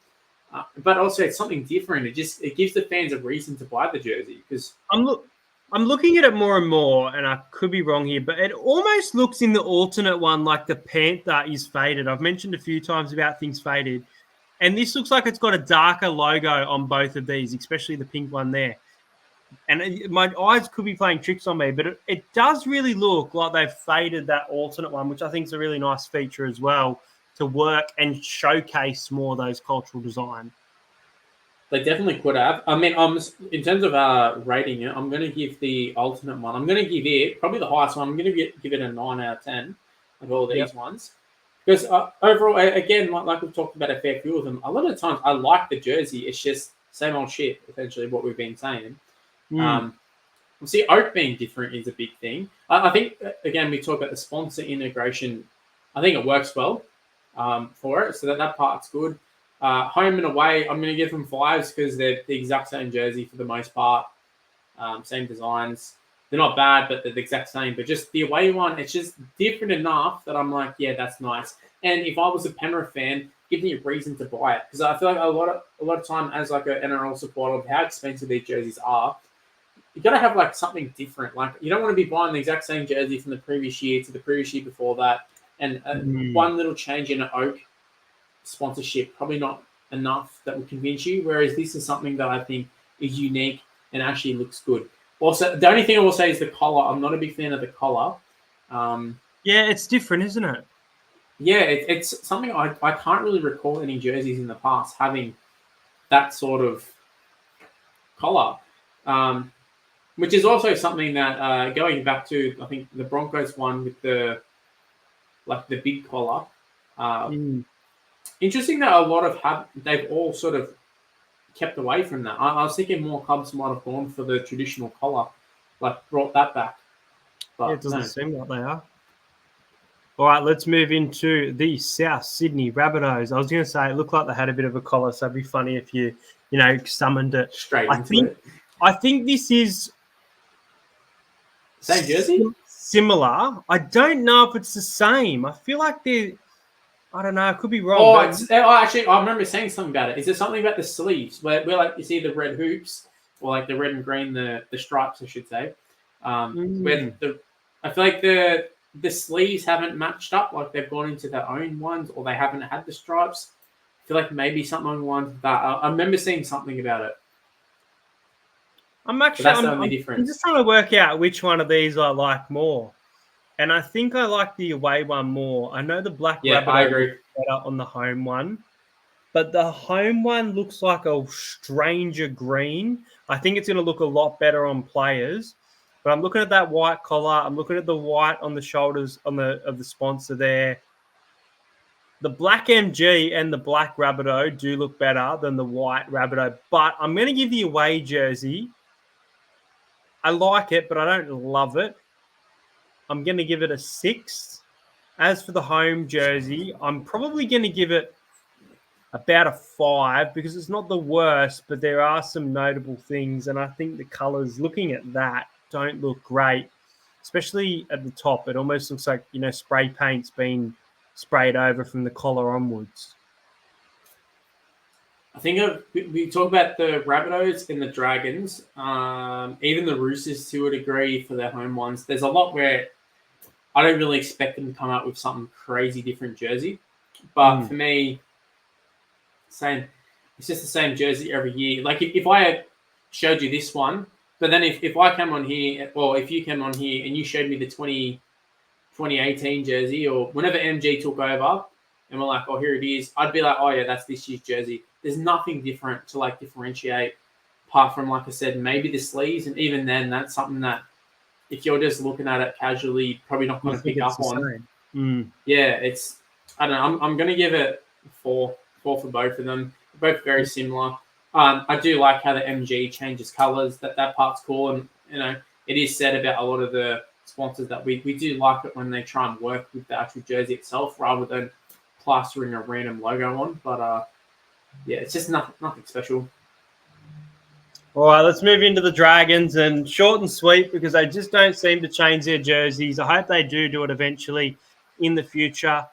But also, it's something different. It gives the fans a reason to buy the jersey. Because I'm looking at it more and more, and I could be wrong here, but it almost looks in the alternate one like the Panther is faded. I've mentioned a few times about things faded, and this looks like it's got a darker logo on both of these, especially the pink one there. And my eyes could be playing tricks on me, but it does really look like they've faded that alternate one, which I think is a really nice feature as well to work and showcase more of those cultural design. They definitely could have. In terms of rating it, I'm going to give the alternate one. I'm going to give it probably the highest one. I'm going to give it a 9 out of 10 of all these ones. Because overall, again, like we've talked about a fair few of them, a lot of times I like the jersey. It's just same old shit, essentially, what we've been saying. See, Oak being different is a big thing. I think, again, we talk about the sponsor integration. I think it works well for it, so that part's good. Home and away, I'm going to give them 5s because they're the exact same jersey for the most part. Same designs. they're not bad, but they're the exact same. But just the away one, it's just different enough that I'm like, yeah, that's nice. And if I was a Penrith fan, give me a reason to buy it, because I feel like a lot of time as like an NRL supporter of how expensive these jerseys are, you got to have like something different. Like you don't want to be buying the exact same jersey from the previous year to the previous year before that, and one little change in an Oak sponsorship probably not enough that would convince you. Whereas this is something that I think is unique and actually looks good. Also, the only thing I will say is the collar. I'm not a big fan of the collar. Yeah, it's different, isn't it? Yeah, it's something I can't really recall any jerseys in the past having that sort of collar. Which is also something that going back to, I think, the Broncos one with the big collar. Interesting that a lot of they've all sort of kept away from that. I was thinking more clubs might have gone for the traditional collar, like brought that back. But yeah, it doesn't seem like they are. All right, let's move into the South Sydney Rabbitohs. I was going to say it looked like they had a bit of a collar, so it'd be funny if you summoned it straight into it. I think this is same jersey. Similar. I don't know if it's the same. I feel like I don't know. I could be wrong. Actually, I remember saying something about it. Is there something about the sleeves where like you see the red hoops or like the red and green, the stripes, I should say. Where I feel like the sleeves haven't matched up, like they've gone into their own ones, or they haven't had the stripes. I feel like maybe something along the lines of that. I remember seeing something about it. I'm just trying to work out which one of these I like more. And I think I like the away one more. I know the black rabbit I agree. better on the home one, but the home one looks like a stranger green. I think it's going to look a lot better on players. But I'm looking at that white collar. I'm looking at the white on the shoulders of the sponsor there. The black MG and the black Rabbitoh do look better than the white Rabbitoh. But I'm going to give the away jersey. I like it, but I don't love it. I'm going to give it a 6. As for the home jersey, I'm probably going to give it about a 5 because it's not the worst, but there are some notable things. And I think the colors, looking at that, don't look great, especially at the top. It almost looks like, spray paint's been sprayed over from the collar onwards. I think we talk about the Rabbitohs and the Dragons, even the Roosters to a degree for their home ones. There's a lot where I don't really expect them to come out with something crazy different jersey. But for me, it's just the same jersey every year. Like if I had showed you this one, but then if I came on here, or if you came on here and you showed me the 2018 jersey, or whenever MG took over, and we're like, oh, here it is, I'd be like, oh yeah, that's this year's jersey. There's nothing different to like differentiate, apart from, like I said, maybe the sleeves, and even then, that's something that if you're just looking at it casually, probably not going to pick up on. Yeah, I don't know. I'm going to give it 4 for both of them. They're both very similar. I do like how the MG changes colors. That part's cool, and it is said about a lot of the sponsors that we do like it when they try and work with the actual jersey itself rather than plastering a random logo on. But yeah, it's just nothing special. All right, let's move into the Dragons, and short and sweet because they just don't seem to change their jerseys. I hope they do it eventually in the future.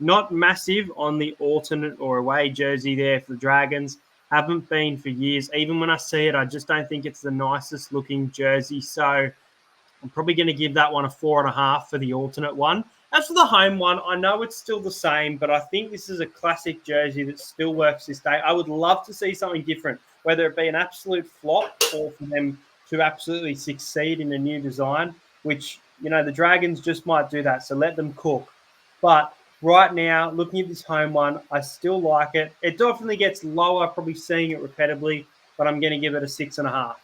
Not massive on the alternate or away jersey there for the Dragons. Haven't been for years. Even when I see it, I just don't think it's the nicest looking jersey. So I'm probably going to give that one a 4.5 for the alternate one. As for the home one, I know it's still the same, but I think this is a classic jersey that still works this day. I would love to see something different, whether it be an absolute flop or for them to absolutely succeed in a new design, which, the Dragons just might do that. So let them cook. But right now, looking at this home one, I still like it. It definitely gets lower, probably seeing it repetitively, but I'm going to give it a 6.5.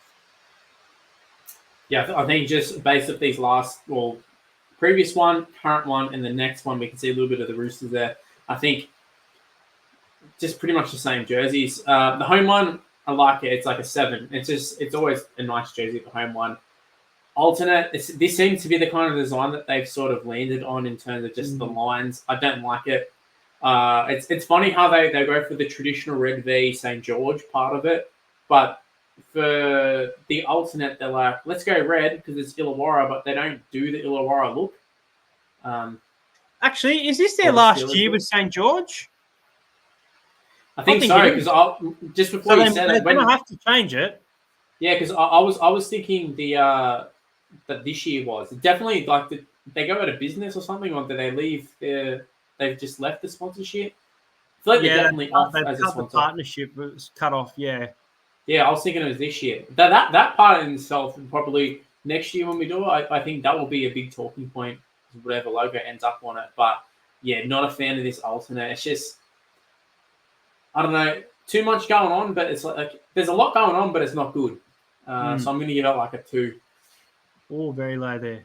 Yeah, I think just based off these previous one, current one, and the next one, we can see a little bit of the Roosters there. I think just pretty much the same jerseys. The home one, I like it. It's like a 7. It's always a nice jersey, the home one. Alternate, this seems to be the kind of design that they've sort of landed on in terms of just the lines. I don't like it. It's funny how they go for the traditional red V St. George part of it, but for the alternate, they're like, let's go red because it's Illawarra, but they don't do the Illawarra look. Actually, is this Or their the last Steelers year look. with St. George? I think it so is. because just before So you said they're it, going to when have to change it. yeah, because I was thinking that this year was definitely like they go out of business or something, or do they leave? They've just left the sponsorship. I feel like they're Yeah, definitely off they've as a cut the sponsor. partnership. It was cut off, yeah. Yeah, I was thinking it was this year. That part in itself, probably next year when we do it, I think that will be a big talking point, whatever logo ends up on it. But yeah, not a fan of this alternate. It's just, I don't know, too much going on, but it's like there's a lot going on, but it's not good. So I'm going to give it like a 2. Oh, very low there.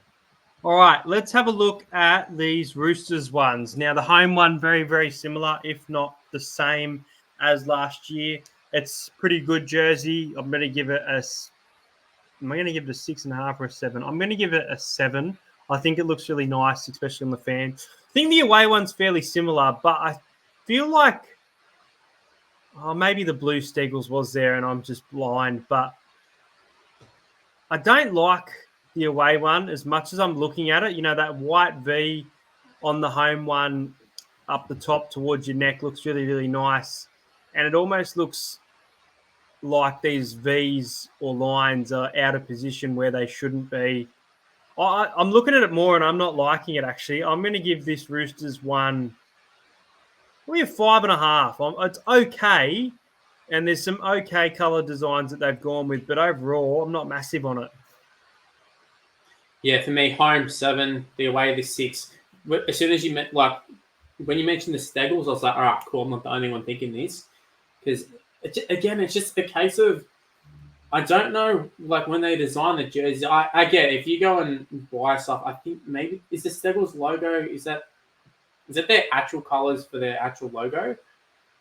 All right, let's have a look at these Roosters ones. Now, the home one, very, very similar, if not the same as last year. It's pretty good jersey. I'm going to give it a. Am I going to give it a 6.5 or a 7? I'm going to give it a 7. I think it looks really nice, especially on the fan. I think the away one's fairly similar, but I feel like maybe the blue Steggles was there and I'm just blind, but I don't like the away one as much as I'm looking at it. You know, that white V on the home one up the top towards your neck looks really, really nice. And it almost looks like these V's or lines are out of position where they shouldn't be. I'm looking at it more and I'm not liking it, actually. I'm going to give this Roosters one probably a 5.5. It's okay. And there's some okay color designs that they've gone with, but overall, I'm not massive on it. Yeah, for me, home 7, the away the 6. As soon as you met, like, when you mentioned the Steggles, I was like, all right, cool. I'm not the only one thinking this. Because, again, it's just a case of, I don't know, like, when they design the jersey. I get it. If you go and buy stuff, I think maybe, is the Steggles logo, is that their actual colors for their actual logo?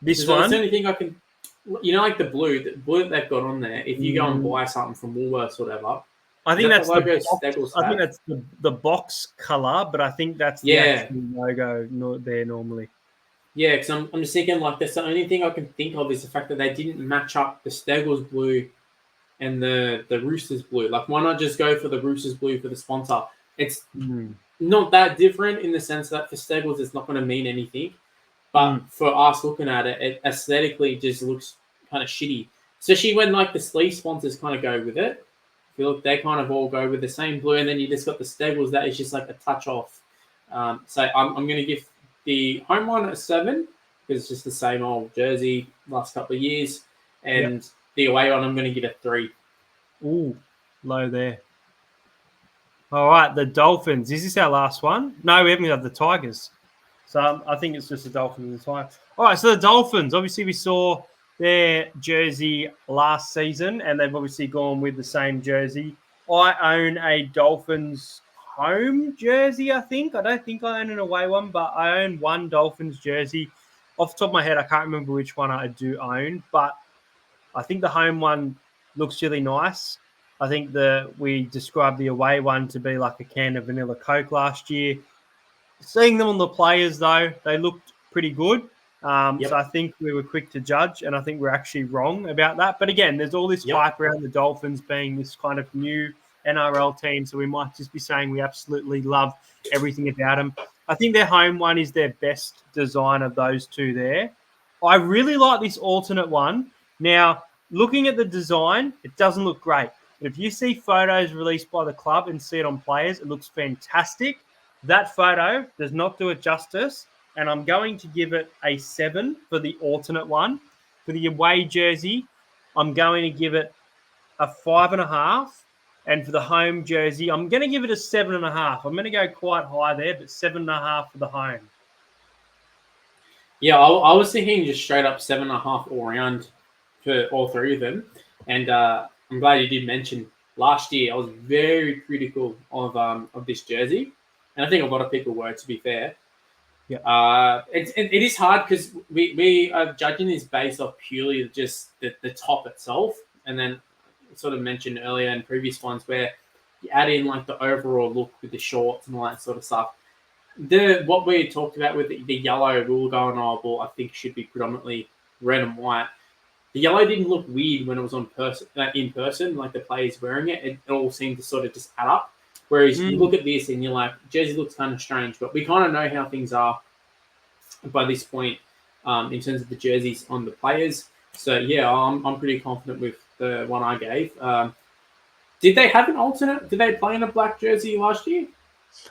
This Because that's the one, only thing I can, like the blue that they've got on there, if you go and buy something from Woolworths or whatever, I think that's the the logo box. Steggles I think have? that's the box color, but I think that's the Yeah. actual logo there normally. Yeah, because I'm just thinking like that's the only thing I can think of is the fact that they didn't match up the Steggles blue and the Roosters blue. Like, why not just go for the Roosters blue for the sponsor? It's not that different in the sense that for Steggles it's not going to mean anything, but for us looking at it, it aesthetically just looks kind of shitty. Especially when like the sleeve sponsors kind of go with it. I feel like they kind of all go with the same blue, and then you just got the Steggles that is just like a touch off. So I'm going to give the home one a 7 because it's just the same old jersey last couple of years, and the away one I'm going to give a 3. Ooh, low there. All right, the Dolphins. Is this our last one? No, we haven't got the Tigers. So I think it's just the Dolphins and the Tigers. All right, so the Dolphins. Obviously, we saw their jersey last season, and they've obviously gone with the same jersey. I own a Dolphins home jersey, I think. I don't think I own an away one, but I own one Dolphins jersey. Off the top of my head, I can't remember which one I do own, but I think the home one looks really nice. I think we described the away one to be like a can of vanilla Coke last year. Seeing them on the players, though, they looked pretty good. So I think we were quick to judge, and I think we're actually wrong about that. But again, there's all this hype around the Dolphins being this kind of new NRL team, so we might just be saying we absolutely love everything about them. I think their home one is their best design of those two there. I really like this alternate one. Now, looking at the design, it doesn't look great. But if you see photos released by the club and see it on players, it looks fantastic. That photo does not do it justice, and I'm going to give it a 7 for the alternate one. For the away jersey, I'm going to give it a 5.5. And for the home jersey, I'm going to give it a 7.5. I'm going to go quite high there, but 7.5 for the home. Yeah, I was thinking just straight up 7.5 all around for all 3 of them. And I'm glad you did mention last year I was very critical of this jersey. And I think a lot of people were, to be fair. Yeah. It is hard because we are judging this based off purely just the top itself. And then sort of mentioned earlier in previous ones where you add in like the overall look with the shorts and all that sort of stuff. What we talked about with the yellow, we were going, oh, well, I think should be predominantly red and white. the yellow didn't look weird when it was in person, like the players wearing it. It all seemed to sort of just add up. Whereas you look at this and you're like, jersey looks kind of strange, but we kind of know how things are by this point in terms of the jerseys on the players. So yeah, I'm pretty confident with the one I gave. Did they have an alternate? Did they play in a black jersey last year?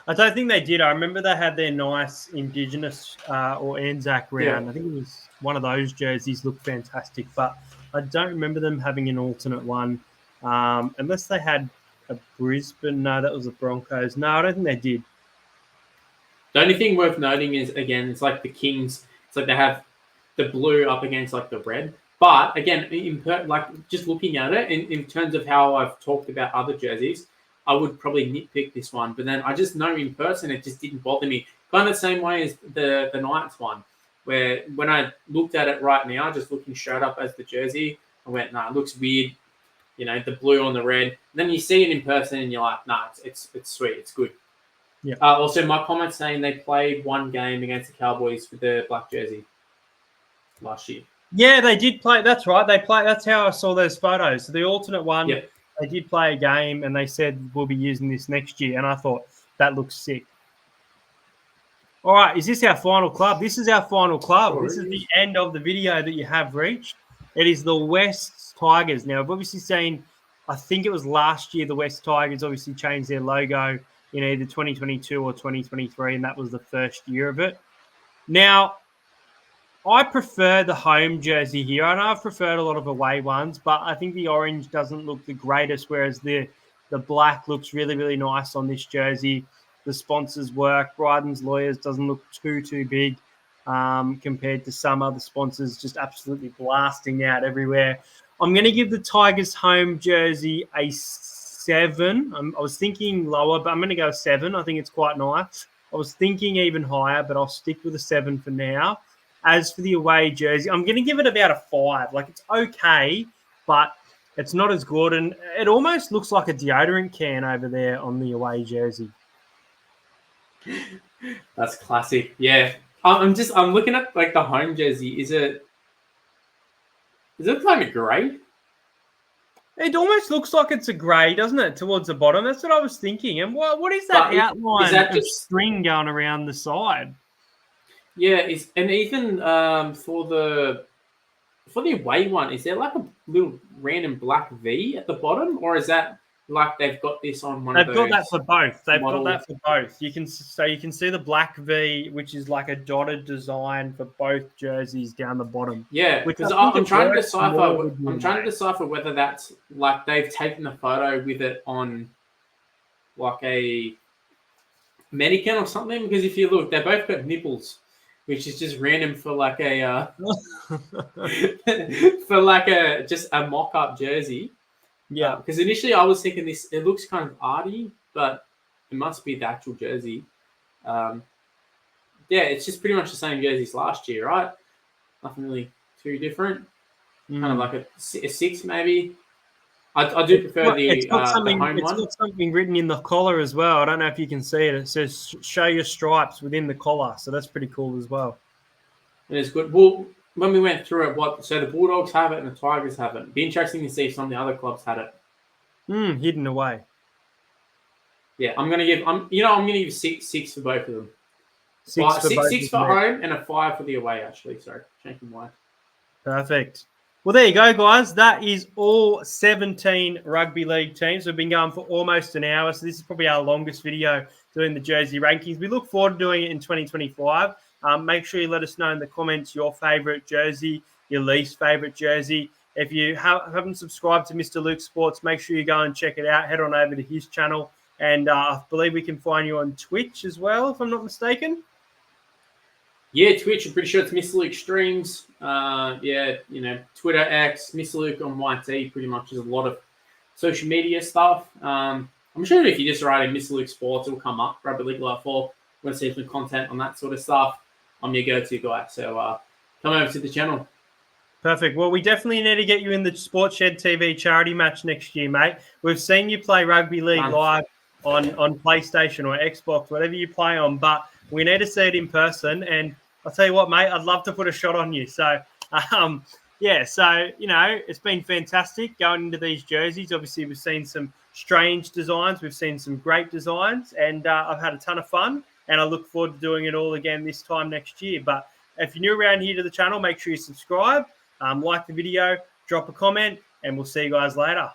I don't think they did. I remember they had their nice Indigenous or Anzac round. Yeah. I think it was one of those jerseys looked fantastic, but I don't remember them having an alternate one unless they had a Brisbane. No, that was the Broncos. No, I don't think they did. The only thing worth noting is, again, it's like the Kings. It's like they have the blue up against like the red. But again, like just looking at it in terms of how I've talked about other jerseys, I would probably nitpick this one. But then I just know in person it just didn't bother me. Kind of the same way as the Knights one, where when I looked at it right now, just looking straight up as the jersey, I went, nah, it looks weird. You know, the blue on the red. And then you see it in person and you're like, nah, it's sweet, it's good. Yeah. Also, my comment saying they played one game against the Cowboys with the black jersey last year. Yeah, they did play. That's right. They play. That's how I saw those photos. So the alternate one, Yep. they did play a game, and they said we'll be using this next year. And I thought that looks sick. All right, is this our final club? This is our final club. Sure This is is. the end of the video that you have reached. It is the West Tigers. Now, I've obviously seen, I think it was last year, the West Tigers obviously changed their logo in either 2022 or 2023, and that was the first year of it. Now, I prefer the home jersey here. I know I've preferred a lot of away ones, but I think the orange doesn't look the greatest, whereas the black looks really, really nice on this jersey. The sponsors work. Bryden's Lawyers doesn't look too big compared to some other sponsors, just absolutely blasting out everywhere. I'm going to give the Tigers home jersey a 7. I was thinking lower, but I'm going to go 7. I think it's quite nice. I was thinking even higher, but I'll stick with a 7 for now. As for the away jersey, I'm going to give it about a 5. Like, it's okay, but it's not as good. And it almost looks like a deodorant can over there on the away jersey. That's classic. Yeah. I'm looking at like the home jersey. Is it kind of grey? It almost looks like it's a grey, doesn't it, towards the bottom? That's what I was thinking. And what is that outline is that of just string going around the side? Yeah, and even for the away one, is there like a little random black V at the bottom, or is that like they've got this on one of those? They've got that for both. They've model- got that for both. You can see the black V, which is like a dotted design for both jerseys down the bottom. Yeah, Which because I think I'm trying to works more decipher. with the I'm trying to away. decipher whether that's like they've taken a photo with it on like a mannequin or something. Because if you look, they both got nipples, which is just random for like a for like just a mock-up jersey. Yeah. Because initially I was thinking this, it looks kind of arty, but it must be the actual jersey. Yeah, it's just pretty much the same jersey as last year, right? Nothing really too different. Kind of like a 6 maybe. I do prefer the home one. It's got something written in the collar as well. I don't know if you can see it. It says "Show your stripes" within the collar, so that's pretty cool as well. It is good. Well, when we went through it, so the Bulldogs have it and the Tigers have it. It'd be interesting to see if some of the other clubs had it. Hidden away. Yeah, I'm gonna give 6 for both of them. 6 for both. 6 for home and a 5 for the away. Actually, sorry, changing wide. Perfect. Well, there you go, guys. That is all 17 rugby league teams. We've been going for almost an hour, so this is probably our longest video doing the jersey rankings. We look forward to doing it in 2025. Make sure you let us know in the comments your favourite jersey, your least favourite jersey. If you haven't subscribed to Mrlukesports, make sure you go and check it out. Head on over to his channel. And I believe we can find you on Twitch as well, if I'm not mistaken. Yeah, Twitch. I'm pretty sure it's Mr. Luke Streams. Twitter, X, Mr. Luke on YT. Pretty much is a lot of social media stuff. I'm sure if you just write in Mr. Luke Sports, it'll come up. Rugby League Live 4. Want to see some content on that sort of stuff? I'm your go-to guy. So come over to the channel. Perfect. Well, we definitely need to get you in the Sports Shed TV charity match next year, mate. We've seen you play Rugby League Live on PlayStation or Xbox, whatever you play on, but we need to see it in person. And I'll tell you what, mate, I'd love to put a shot on you. So yeah, so, it's been fantastic going into these jerseys. Obviously, we've seen some strange designs. We've seen some great designs, and I've had a ton of fun, and I look forward to doing it all again this time next year. But if you're new around here to the channel, make sure you subscribe, like the video, drop a comment, and we'll see you guys later.